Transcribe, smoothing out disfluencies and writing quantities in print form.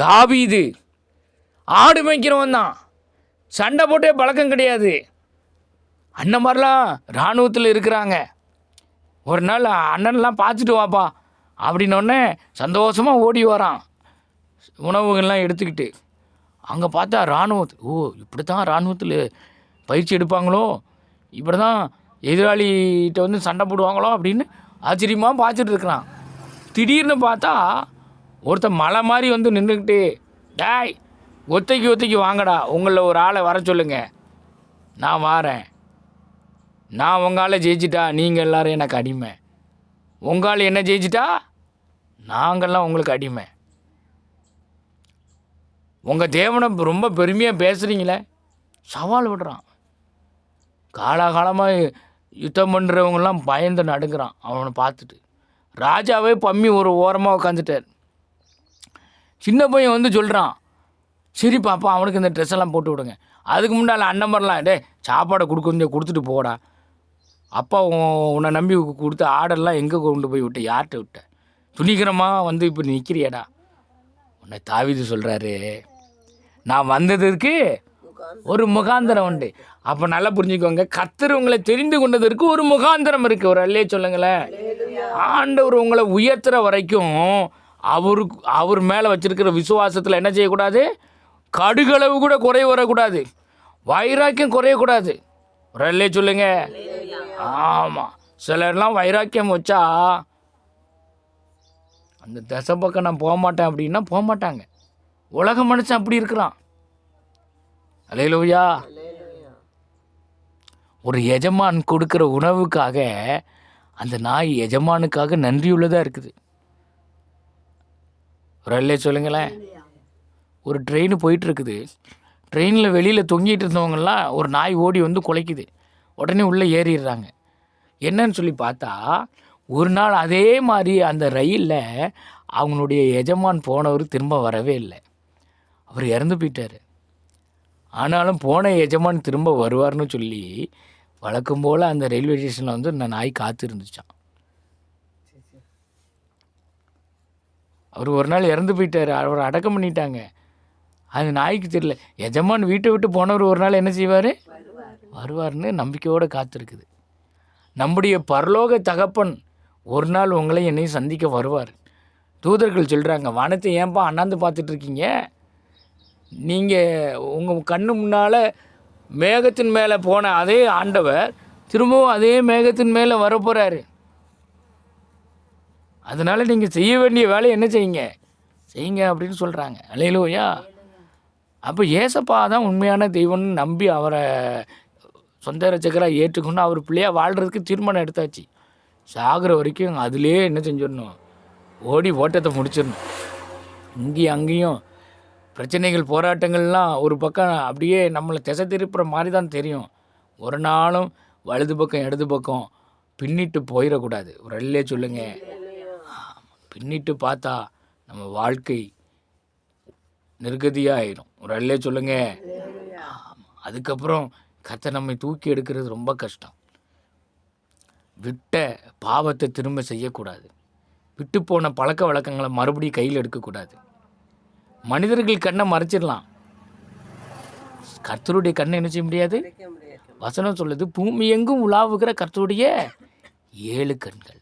தாவீது ஆடு மேய்க்கிறவன் தான், சண்டை போட்டே பழக்கம் கிடையாது. அண்ணன் மாதிரிலாம் இராணுவத்தில் இருக்கிறாங்க. ஒரு நாள் அண்ணன்லாம் பார்த்துட்டு வாப்பா அப்படின்னோடனே சந்தோஷமாக ஓடி வரான் உணவுகள்லாம் எடுத்துக்கிட்டு. அங்கே பார்த்தா இராணுவத்தில், ஓ இப்படி தான் இராணுவத்தில் பயிற்சி எடுப்பாங்களோ, இப்படி தான் எதிராளிகிட்ட வந்து சண்டை போடுவாங்களோ அப்படின்னு ஆச்சரியமாக பார்த்துட்டு இருக்கிறான். திடீர்னு பார்த்தா ஒருத்தன் மலை மாதிரி வந்து நின்றுக்கிட்டு, டேய் ஒத்தைக்கு வாங்கடா, உங்களில் ஒரு ஆளை வர சொல்லுங்க, நான் வாரேன், நான் உங்களால் ஜெயிச்சிட்டா நீங்கள் எல்லோரும் எனக்கு அடிமை, உங்களால் என்ன ஜெயிச்சிட்டா நாங்கள்லாம் உங்களுக்கு அடிமை, உங்கள் தேவனை ரொம்ப பெருமையாக பேசுகிறீங்களே, சவால் விடுறான். காலாகாலமாக யுத்தம் பண்ணுறவங்கெல்லாம் பயந்து நடுங்கிறான் அவனை பார்த்துட்டு. ராஜாவே பம்மி ஒரு ஓரமாக உட்காந்துட்டார். சின்ன பையன் வந்து சொல்கிறான், சரி பாப்பா அவனுக்கு இந்த ட்ரெஸ் எல்லாம் போட்டு விடுங்க. அதுக்கு முன்னால் அண்ணன் மாதிரிலாம், டே சாப்பாடை கொடுத்துட்டு போடா, அப்பா உன்னை நம்பி கொடுத்த ஆடெல்லாம் எங்கே கொண்டு போய் விட்ட, யார்கிட்ட விட்ட, துணிகரமாக வந்து இப்போ நிற்கிறியாடா. உன்னை தாவீது சொல்கிறாரு, நான் வந்ததற்கு ஒரு முகாந்திரம் உண்டு. அப்போ நல்லா புரிஞ்சுக்கோங்க, கர்த்தர் உங்களை தெரிந்து கொண்டதற்கு ஒரு முகாந்திரம் இருக்குது. ஒரு அல்லையே சொல்லுங்களேன். ஆண்டவர் உங்களை உயர்த்துற வரைக்கும் அவர் மேலே வச்சிருக்கிற விசுவாசத்தில் என்ன செய்யக்கூடாது, கடுகளவு கூட குறை வரக்கூடாது, வைராக்கியம் குறையக்கூடாது. ஒரு அல்லையே சொல்லுங்க. ஆமாம், சிலர்லாம் வைராக்கியம் வச்சா அந்த தசை பக்கம் நான் போக மாட்டேன் அப்படின்னா போக மாட்டாங்க. உலக மனுஷன் அப்படி இருக்கிறான். அல்லேலூயா. ஒரு எஜமான் கொடுக்குற உணவுக்காக அந்த நாய் எஜமானுக்காக நன்றியுள்ளதாக இருக்குது. ஒரு அல்லையே சொல்லுங்களேன். ஒரு ட்ரெயின் போயிட்டுருக்குது, ட்ரெயினில் வெளியில் தொங்கிட்டு இருந்தவங்கலாம் ஒரு நாய் ஓடி வந்து குலைக்குது, உடனே உள்ளே ஏறிடுறாங்க. என்னன்னு சொல்லி பார்த்தா, ஒரு நாள் அதே மாதிரி அந்த ரயிலில் அவங்களுடைய எஜமான் போனவர் திரும்ப வரவே இல்லை, அவர் இறந்து போயிட்டார். ஆனாலும் போன எஜமான் திரும்ப வருவார்னு சொல்லி வழக்கம் போல் அந்த ரயில்வே ஸ்டேஷனில் வந்து இந்த நாய் காத்து இருந்துச்சான். அவர் ஒரு நாள் இறந்து போயிட்டார், அவர் அடக்கம் பண்ணிட்டாங்க. அது நாய்க்கு தெரியல, எஜமான் வீட்டை விட்டு போனவர் ஒரு நாள் என்ன செய்வார், வருவார்னு நம்பிக்கையோடு காத்திருக்குது. நம்முடைய பரலோக தகப்பன் ஒரு நாள் உங்களை என்னையும் சந்திக்க வருவார். தூதர்கள் சொல்கிறாங்க, வானத்தை ஏன்பா அண்ணாந்து பார்த்துட்ருக்கீங்க, நீங்கள் உங்கள் கண்ணு முன்னால் மேகத்தின் மேலே போன அதே ஆண்டவர் திரும்பவும் அதே மேகத்தின் மேலே வரப்போகிறாரு. அதனால் நீங்கள் செய்ய வேண்டிய வேலையை என்ன செய்யுங்க அப்படின்னு சொல்கிறாங்க. அல்லேலூயா. அப்போ ஏசப்பா தான் உண்மையான தெய்வம்னு நம்பி அவரை சொந்த ரட்சகராக ஏற்றுக்கொண்டு அவர் பிள்ளையாக வாழ்கிறதுக்கு தீர்மானம் எடுத்தாச்சு. சாகிற வரைக்கும் அதிலே என்ன செஞ்சிடணும், ஓடி ஓட்டத்தை முடிச்சிடணும். இங்கேயும் அங்கேயும் பிரச்சனைகள் போராட்டங்கள்லாம் ஒரு பக்கம் அப்படியே நம்மளை திசை திருப்புற மாதிரி தான் தெரியும். ஒரு நாளும் வலது பக்கம் இடது பக்கம் பின்னிட்டு போயிடக்கூடாது. ஒரு அல்லையே சொல்லுங்க. பின்னிட்டு பார்த்தா நம்ம வாழ்க்கை நிர்கதியாக ஆயிடும். ஒரு அல்லையே சொல்லுங்க. அதுக்கப்புறம் கர்த்தர் நம்மை தூக்கி எடுக்கிறது ரொம்ப கஷ்டம். விட்ட பாவத்தை திரும்ப செய்யக்கூடாது, விட்டு போன பழக்க வழக்கங்களை மறுபடியும் கையில் எடுக்கக்கூடாது. மனிதர்கள் கண்ணை மறைச்சிடலாம், கர்த்தருடைய கண்ணை என்ன செய்ய முடியாது. வசனம் சொல்லுது, பூமி எங்கும் உலாவுகிற கர்த்தருடைய 7 கண்கள்.